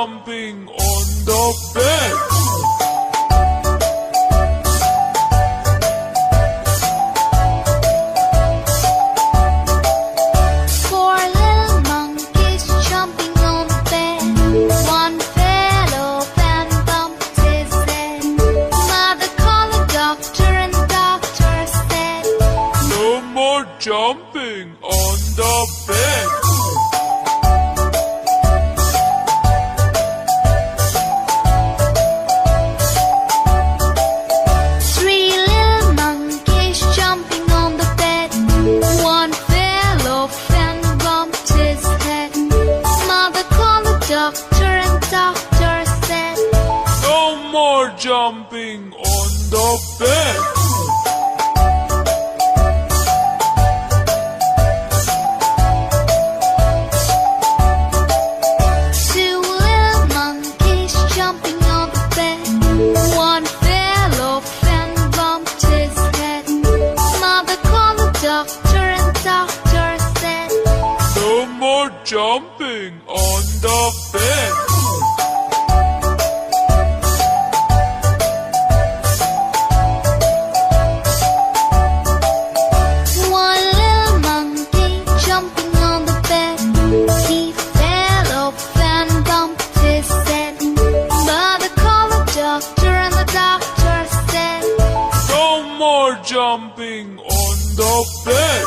jumping on the bed. Four little monkeys jumping on the bed. One fell off and bumped his head. Mother called the doctor and the doctor said, No more jumping on the bed. Three little monkeys jumping on the bed. One fell off and bumped his head. Mother called the doctor and the doctor said, No more jumping on the bed. Two little monkeys jumping on the bed. One fell off and bumped his head. Mother called the doctor and the doctor said, No more jumping on the bed. One little monkey jumping on the bed. He fell off and bumped his head. Mother called the doctor and the doctor said, No more jumping on the bed.